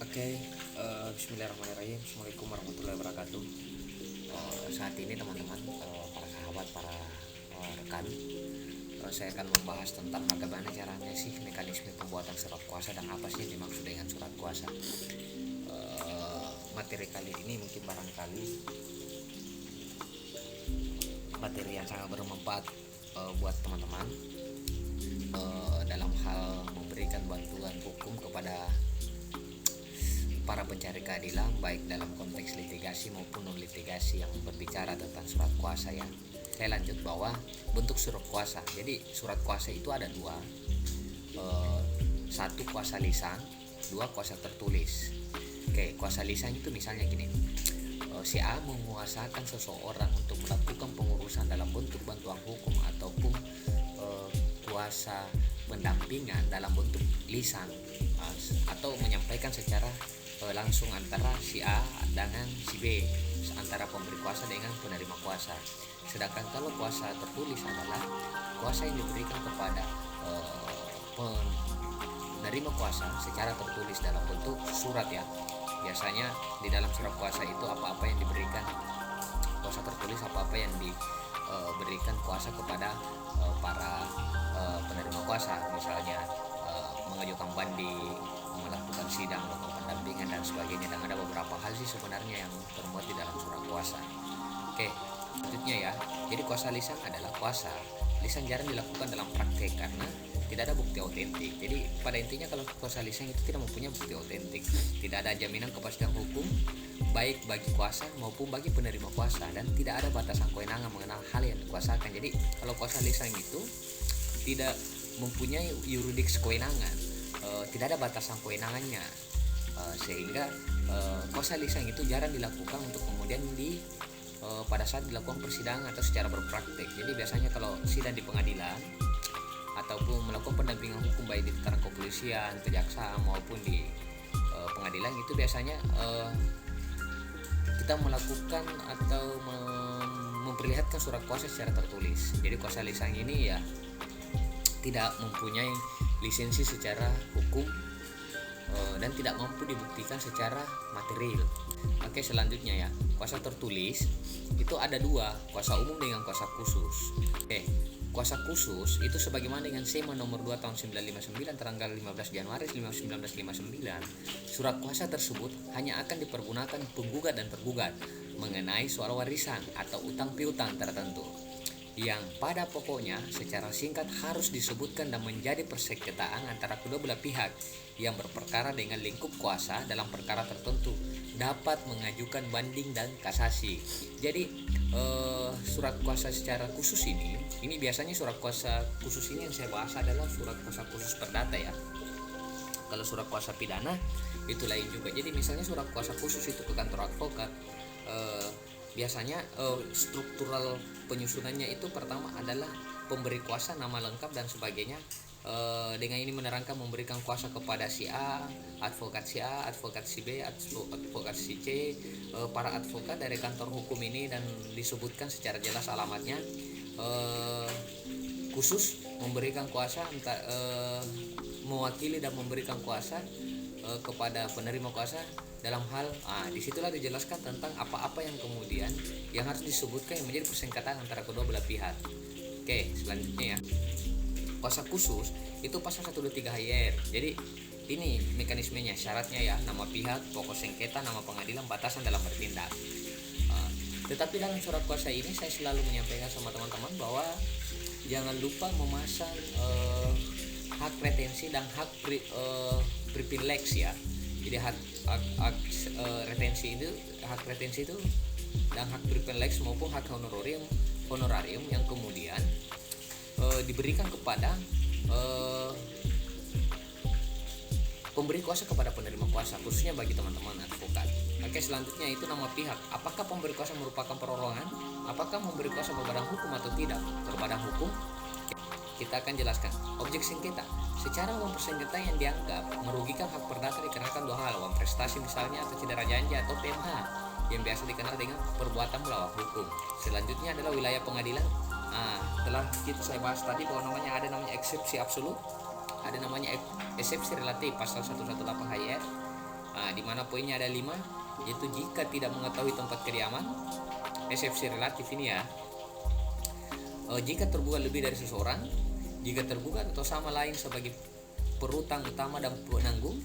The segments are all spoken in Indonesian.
Oke, Bismillahirrahmanirrahim. Assalamualaikum warahmatullahi wabarakatuh. Saat ini teman-teman, para sahabat, para rekan, saya akan membahas tentang bagaimana caranya sih mekanisme pembuatan surat kuasa dan apa sih yang dimaksud dengan surat kuasa. Materi kali ini mungkin barangkali materi yang sangat bermanfaat buat teman-teman dalam hal memberikan bantuan hukum kepada para pencari keadilan, baik dalam konteks litigasi maupun non litigasi yang berbicara tentang surat kuasa ya. Saya lanjut bahwa bentuk surat kuasa. Jadi surat kuasa itu ada dua, satu kuasa lisan, dua kuasa tertulis. Oke, kuasa lisan itu misalnya gini, si A menguasakan seseorang untuk melakukan pengurusan dalam bentuk bantuan hukum ataupun kuasa pendampingan dalam bentuk lisan, atau menyampaikan secara langsung antara si A dengan si B, antara pemberi kuasa dengan penerima kuasa. Sedangkan kalau kuasa tertulis adalah kuasa yang diberikan kepada penerima kuasa secara tertulis dalam bentuk surat ya. Biasanya di dalam surat kuasa itu apa-apa yang diberikan kuasa tertulis, apa-apa yang diberikan kuasa kepada para penerima kuasa, misalnya mengajukan banding, melakukan sidang, melakukan pendampingan dan sebagainya. Dan ada beberapa hal sih sebenarnya yang termuat di dalam surat kuasa. Oke, selanjutnya ya. Jadi kuasa lisan adalah kuasa lisan jarang dilakukan dalam praktek karena tidak ada bukti otentik. Jadi pada intinya kalau kuasa lisan itu tidak mempunyai bukti otentik, tidak ada jaminan kepastian hukum baik bagi kuasa maupun bagi penerima kuasa, dan tidak ada batasan kewenangan mengenal hal yang dikuasakan. Jadi kalau kuasa lisan itu tidak mempunyai yuridiksi kewenangan, tidak ada batasan kewenangannya, sehingga kuasa lisan itu jarang dilakukan untuk kemudian pada saat dilakukan persidangan atau secara berpraktek. Jadi biasanya kalau sidang di pengadilan ataupun melakukan pendampingan hukum baik di tataran kepolisian, kejaksaan maupun di pengadilan, itu biasanya kita melakukan atau memperlihatkan surat kuasa secara tertulis. Jadi kuasa lisan ini ya tidak mempunyai lisensi secara hukum dan tidak mampu dibuktikan secara material. Oke, selanjutnya ya, kuasa tertulis itu ada dua, kuasa umum dengan kuasa khusus. Oke, kuasa khusus itu sebagaimana dengan SEMA nomor 2 tahun 1959 tanggal 15 Januari 1959, surat kuasa tersebut hanya akan dipergunakan penggugat dan tergugat mengenai soal warisan atau utang piutang tertentu, yang pada pokoknya secara singkat harus disebutkan dan menjadi persengketaan antara kedua belah pihak yang berperkara dengan lingkup kuasa dalam perkara tertentu dapat mengajukan banding dan kasasi. Jadi surat kuasa secara khusus ini biasanya surat kuasa khusus ini yang saya bahas adalah surat kuasa khusus perdata ya. Kalau surat kuasa pidana itu lain juga. Jadi misalnya surat kuasa khusus itu ke kantor advokat, biasanya struktural penyusunannya itu pertama adalah pemberi kuasa, nama lengkap dan sebagainya. Dengan ini menerangkan memberikan kuasa kepada si A, advokat si A, advokat si B, advokat si C, para advokat dari kantor hukum ini, dan disebutkan secara jelas alamatnya. Khusus memberikan kuasa mewakili dan memberikan kuasa kepada penerima kuasa dalam hal disitulah dijelaskan tentang apa-apa yang kemudian yang harus disebutkan yang menjadi persengketaan antara kedua belah pihak. Oke, selanjutnya ya, kuasa khusus itu pasal 123 HIR. Jadi ini mekanismenya, syaratnya ya, nama pihak, pokok sengketa, nama pengadilan, batasan dalam bertindak. Tetapi dalam surat kuasa ini saya selalu menyampaikan sama teman-teman bahwa jangan lupa memasang hak retensi dan hak privilege ya. Jadi hak retensi itu dan hak privilege maupun hak honorarium yang kemudian diberikan kepada pemberi kuasa kepada penerima kuasa, khususnya bagi teman-teman advokat. Oke, selanjutnya itu nama pihak. Apakah pemberi kuasa merupakan perorangan? Apakah memberi kuasa berbadan hukum atau tidak? Berbadan hukum, kita akan jelaskan. Objek sengketa, secara uang persengketa yang dianggap merugikan hak perdata dikarenakan dua hal, uang prestasi misalnya atau cedera janji, atau PMH yang biasa dikenal dengan perbuatan melawan hukum. Selanjutnya adalah wilayah pengadilan. Telah saya bahas tadi bahwa ada namanya eksepsi absolut, ada namanya eksepsi relatif pasal 118 HIR. Nah, di mana poinnya ada 5, yaitu jika tidak mengetahui tempat kediaman, eksepsi relatif ini ya. Jika tergugat lebih dari seseorang, jika tergugat atau sama lain sebagai perutang utama dan penanggung,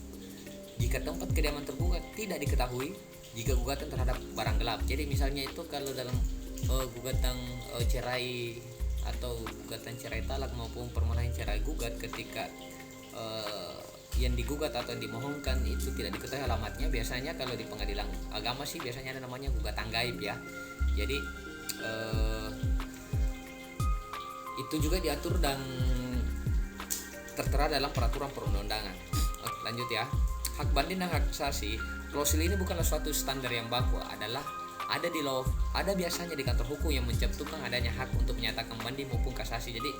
jika tempat kediaman tergugat tidak diketahui, jika gugatan terhadap barang gelap. Jadi misalnya itu kalau dalam gugatan cerai atau gugatan cerai talak maupun permohonan cerai gugat, ketika yang digugat atau yang dimohonkan itu tidak diketahui alamatnya, biasanya kalau di pengadilan agama sih biasanya ada namanya gugatan gaib ya. Jadi itu juga diatur dan tertera dalam peraturan perundang-undangan. Lanjut ya. Hak banding dan hak kasasi, klausul ini bukanlah suatu standar yang baku, ada biasanya di kantor hukum yang mencantumkan adanya hak untuk menyatakan banding maupun kasasi. Jadi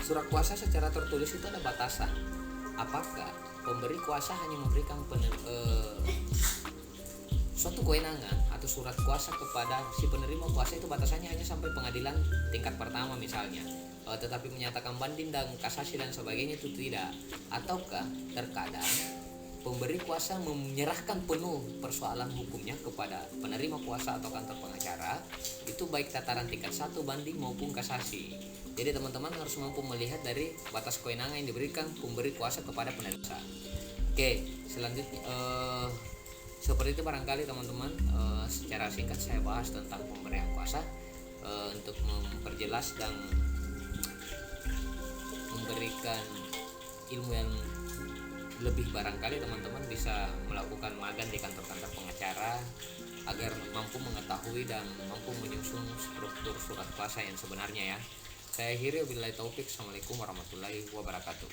surat kuasa secara tertulis itu ada batasan. Apakah pemberi kuasa hanya memberikan suatu kewenangan atau surat kuasa kepada si penerima kuasa, itu batasannya hanya sampai pengadilan tingkat pertama misalnya, tetapi menyatakan banding dan kasasi dan sebagainya itu tidak. Ataukah terkadang pemberi kuasa menyerahkan penuh persoalan hukumnya kepada penerima kuasa atau kantor pengacara, itu baik tataran tingkat 1 banding maupun kasasi. Jadi teman-teman harus mampu melihat dari batas kewenangan yang diberikan pemberi kuasa kepada penerima. Oke, selanjutnya seperti itu barangkali teman-teman, secara singkat saya bahas tentang pemberian kuasa untuk memperjelas dan memberikan ilmu yang lebih. Barangkali teman-teman bisa melakukan magang di kantor-kantor pengacara agar mampu mengetahui dan mampu menyusun struktur surat kuasa yang sebenarnya ya. Saya akhiri, wabillahi taufik. Assalamualaikum warahmatullahi wabarakatuh.